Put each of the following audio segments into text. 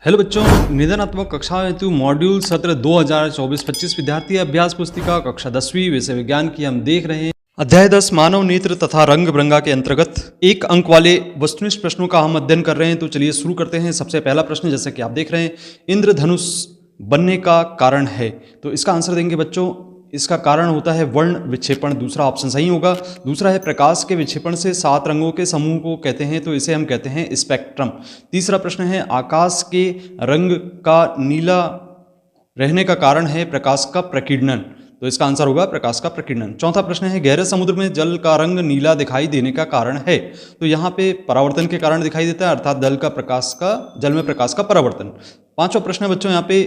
Hello बच्चों, निदानात्मक कक्षा हेतु मॉड्यूल सत्र 2024-25 विद्यार्थी अभ्यास पुस्तिका कक्षा 10वीं विषय विज्ञान की हम देख रहे हैं। अध्याय 10 मानव नेत्र तथा रंग बिरंगा के अंतर्गत एक अंक वाले वस्तुनिष्ठ प्रश्नों का हम अध्ययन कर रहे हैं। तो चलिए शुरू करते हैं। सबसे पहला प्रश्न जैसे कि आप देख रहे हैं, इंद्रधनुष बनने का कारण है। तो इसका आंसर देंगे बच्चों, इसका कारण होता है वर्ण विक्षेपण। दूसरा ऑप्शन सही होगा। दूसरा है प्रकाश के विक्षेपण से 7 रंगों के समूह को कहते हैं, तो इसे हम कहते हैं स्पेक्ट्रम। तीसरा प्रश्न है, आकाश के रंग का नीला रहने का कारण है प्रकाश का प्रकीर्णन। तो इसका आंसर होगा प्रकाश का प्रकीर्णन। चौथा प्रश्न है, गहरे समुद्र में जल का रंग नीला दिखाई देने का कारण है। तो यहाँ पे परावर्तन के कारण दिखाई देता है, अर्थात जल में प्रकाश का परावर्तन। पांचवा प्रश्न है बच्चों, यहाँ पे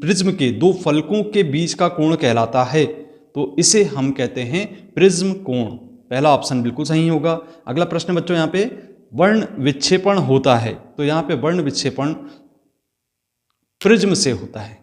प्रिज्म के दो फलकों के बीच का कोण कहलाता है, तो इसे हम कहते हैं प्रिज्म कोण। पहला ऑप्शन बिल्कुल सही होगा। अगला प्रश्न बच्चों, यहाँ पे वर्ण विक्षेपण होता है, तो यहाँ पे वर्ण विक्षेपण प्रिज्म से होता है,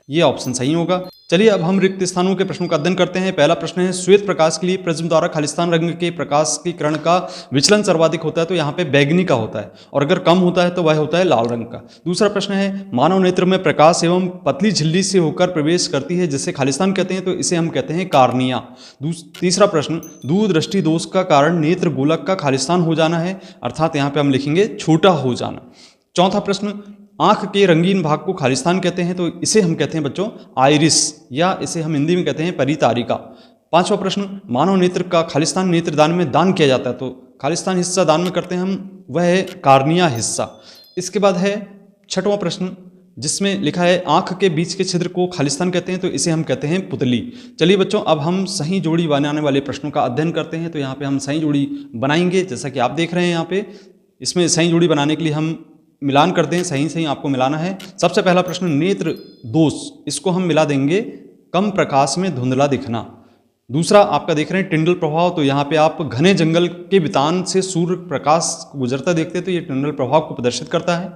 ये ऑप्शन सही होगा। चलिए अब हम रिक्त स्थानों के प्रश्नों का अध्ययन करते हैं। पहला प्रश्न है, श्वेत प्रकाश के लिए प्रिज्म द्वारा खालिस्तान रंग के प्रकाश की किरण का विचलन सर्वाधिक होता है, तो यहाँ पे बैंगनी का होता है, और अगर कम होता है तो वह होता है लाल रंग का। दूसरा प्रश्न है, मानव नेत्र में प्रकाश एवं पतली झिल्ली से होकर प्रवेश करती है जिसे खालिस्तान कहते हैं, तो इसे हम कहते हैं कार्निया। तीसरा प्रश्न, दूरदृष्टि दोष का कारण नेत्र गोलक का खालिस्तान हो जाना है, अर्थात यहाँ पे हम लिखेंगे छोटा हो जाना। चौथा प्रश्न, आंख के रंगीन भाग को खालिस्तान कहते हैं, तो इसे हम कहते हैं बच्चों आइरिस, या इसे हम हिंदी में कहते हैं परितारिका। पांचवा प्रश्न, मानव नेत्र का खालिस्तान नेत्रदान में दान किया जाता है, तो खालिस्तान हिस्सा दान में करते हैं हम, वह है कार्निया हिस्सा। इसके बाद है छठवां प्रश्न, जिसमें लिखा है आंख के बीच के छिद्र को खालिस्तान कहते हैं, तो इसे हम कहते हैं पुतली। चलिए बच्चों, अब हम सही जोड़ी बनाने वाले प्रश्नों का अध्ययन करते हैं। तो यहाँ पे हम सही जोड़ी बनाएंगे, जैसा कि आप देख रहे हैं यहाँ पे। इसमें सही जोड़ी बनाने के लिए हम मिलान करते हैं, सही सही आपको मिलाना है। सबसे पहला प्रश्न, नेत्र दोष, इसको हम मिला देंगे कम प्रकाश में धुंधला दिखना। दूसरा आपका देख रहे हैं टिंडल प्रभाव, तो यहाँ पे आप घने जंगल के बितान से सूर्य प्रकाश गुजरता देखते हैं, तो ये टिंडल प्रभाव को प्रदर्शित करता है।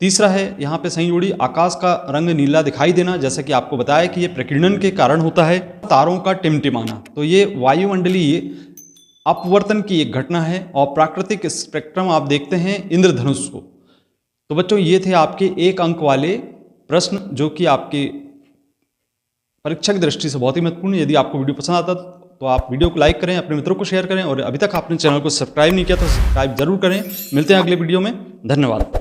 तीसरा है यहाँ पे सही जोड़ी, आकाश का रंग नीला दिखाई देना, जैसा कि आपको बताया कि ये प्रकीर्णन के कारण होता है। तारों का टिमटिमाना, तो ये वायुमंडलीय अपवर्तन की एक घटना है। और प्राकृतिक स्पेक्ट्रम आप देखते हैं इंद्रधनुष को। तो बच्चों ये थे आपके एक अंक वाले प्रश्न, जो कि आपके परीक्षा की दृष्टि से बहुत ही महत्वपूर्ण है। यदि आपको वीडियो पसंद आता तो आप वीडियो को लाइक करें, अपने मित्रों को शेयर करें, और अभी तक आपने चैनल को सब्सक्राइब नहीं किया तो सब्सक्राइब जरूर करें। मिलते हैं अगले वीडियो में। धन्यवाद।